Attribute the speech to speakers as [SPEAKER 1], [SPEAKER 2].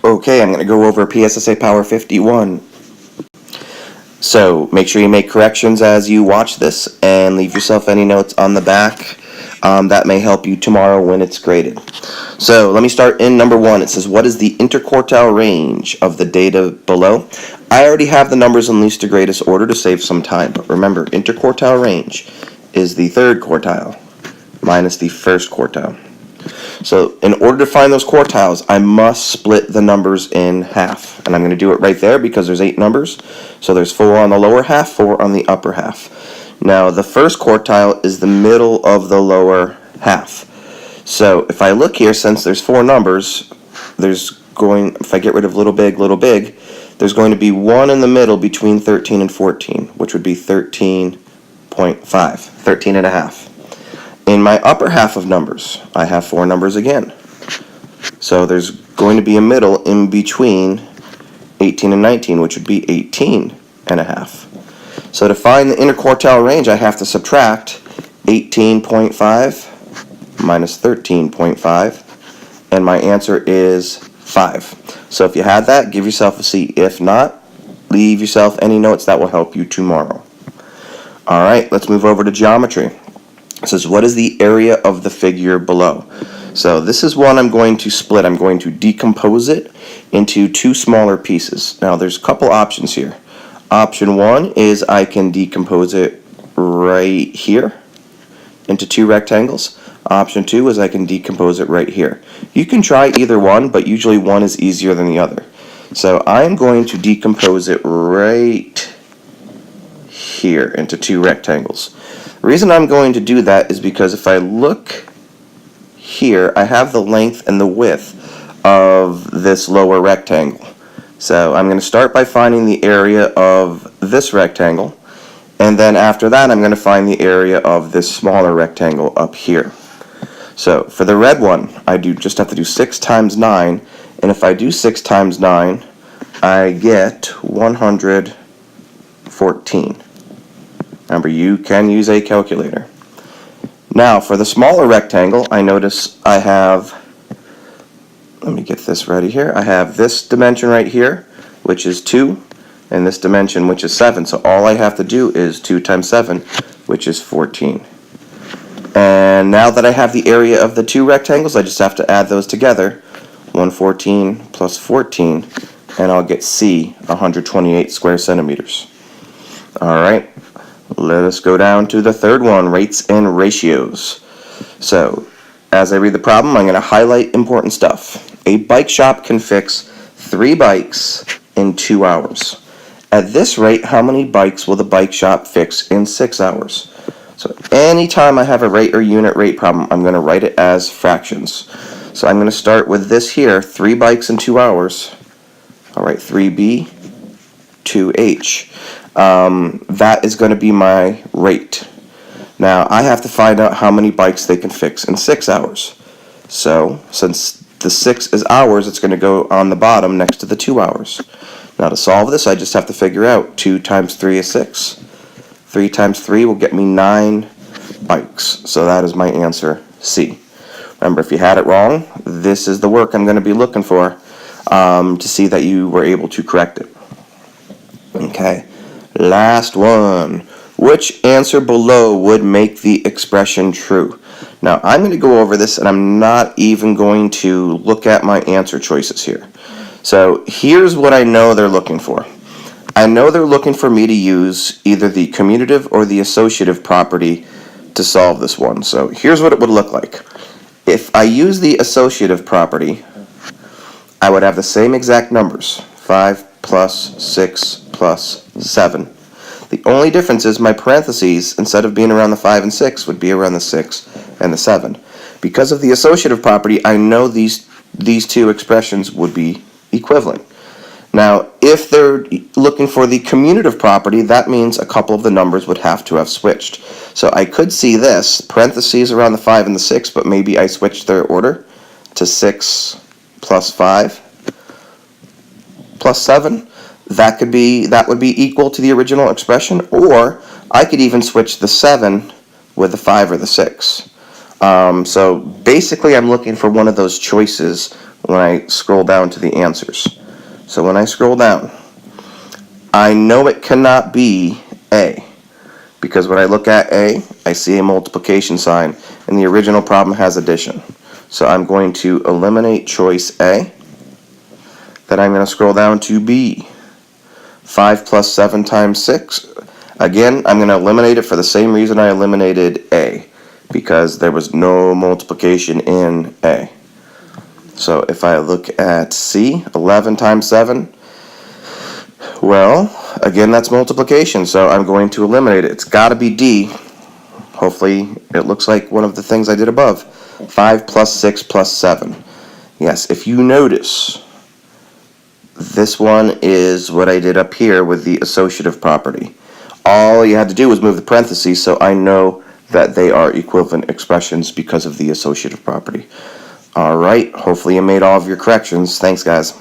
[SPEAKER 1] Okay, I'm going to go over PSSA Power 51. So make sure you make corrections as you watch this and leave yourself any notes on the back. That may help you tomorrow when it's graded. So let me start in number 1. It says, what is the interquartile range of the data below? I already have the numbers in least to greatest order to save some time, but remember, interquartile range is the third quartile minus the first quartile. So in order to find those quartiles, I must split the numbers in half. And I'm going to do it right there because there's 8 numbers. So there's 4 on the lower half, 4 on the upper half. Now the first quartile is the middle of the lower half. So if I look here, since there's 4 numbers, if I get rid of little big, there's going to be 1 in the middle between 13 and 14, which would be 13.5, 13 and a half. In my upper half of numbers, I have 4 numbers again. So there's going to be a middle in between 18 and 19, which would be 18 and a half. So to find the interquartile range, I have to subtract 18.5 minus 13.5, and my answer is 5. So if you had that, give yourself a C. If not, leave yourself any notes that will help you tomorrow. All right, let's move over to geometry. It says, what is the area of the figure below? So this is one I'm going to split. I'm going to decompose it into 2 smaller pieces. Now there's a couple options here. Option 1 is I can decompose it right here into 2 rectangles. Option 2 is I can decompose it right here. You can try either one, but usually one is easier than the other. So I'm going to decompose it right here into 2 rectangles. The reason I'm going to do that is because if I look here, I have the length and the width of this lower rectangle. So I'm going to start by finding the area of this rectangle, and then after that I'm going to find the area of this smaller rectangle up here. So for the red one, I just have to do 6 times 9, and if I do 6 times 9, I get 114. Remember, you can use a calculator. Now, for the smaller rectangle, I notice I have, let me get this ready here, I have this dimension right here, which is 2, and this dimension, which is 7. So all I have to do is 2 times 7, which is 14. And now that I have the area of the 2 rectangles, I just have to add those together, 114 plus 14, and I'll get C, 128 square centimeters. All right. Let us go down to the third one, rates and ratios. So, as I read the problem, I'm going to highlight important stuff. A bike shop can fix 3 bikes in 2 hours. At this rate, how many bikes will the bike shop fix in 6 hours? So, anytime I have a rate or unit rate problem, I'm going to write it as fractions. So, I'm going to start with this here, 3 bikes in 2 hours. All right, 3B, 2H. That is going to be my rate. Now I have to find out how many bikes they can fix in 6 hours. So since the 6 is hours, it's going to go on the bottom next to the 2 hours. Now to solve this, I just have to figure out 2 times 3 is 6. 3 times 3 will get me 9 bikes. So that is my answer, C. Remember, if you had it wrong, this is the work I'm going to be looking for to see that you were able to correct it. Okay. Last one. Which answer below would make the expression true? Now, I'm going to go over this, and I'm not even going to look at my answer choices here. So here's what I know they're looking for. I know they're looking for me to use either the commutative or the associative property to solve this one. So here's what it would look like. If I use the associative property, I would have the same exact numbers, 5 plus 6 plus 7. The only difference is my parentheses, instead of being around the 5 and 6, would be around the 6 and the 7. Because of the associative property, I know these 2 expressions would be equivalent. Now, if they're looking for the commutative property, that means a couple of the numbers would have to have switched. So I could see this, parentheses around the 5 and the 6, but maybe I switched their order to 6 plus 5 plus 7. That would be equal to the original expression, or I could even switch the 7 with the 5 or the 6. So basically I'm looking for one of those choices when I scroll down to the answers. So when I scroll down, I know it cannot be A, because when I look at A, I see a multiplication sign, and the original problem has addition. So I'm going to eliminate choice A. Then I'm going to scroll down to B. 5 plus 7 times 6. Again, I'm going to eliminate it for the same reason I eliminated A, because there was no multiplication in A. So if I look at C, 11 times 7, well, again, that's multiplication, so I'm going to eliminate it. It's got to be D. Hopefully, it looks like one of the things I did above. 5 plus 6 plus 7. Yes, if you notice, this one is what I did up here with the associative property. All you had to do was move the parentheses, so I know that they are equivalent expressions because of the associative property. All right, hopefully you made all of your corrections. Thanks, guys.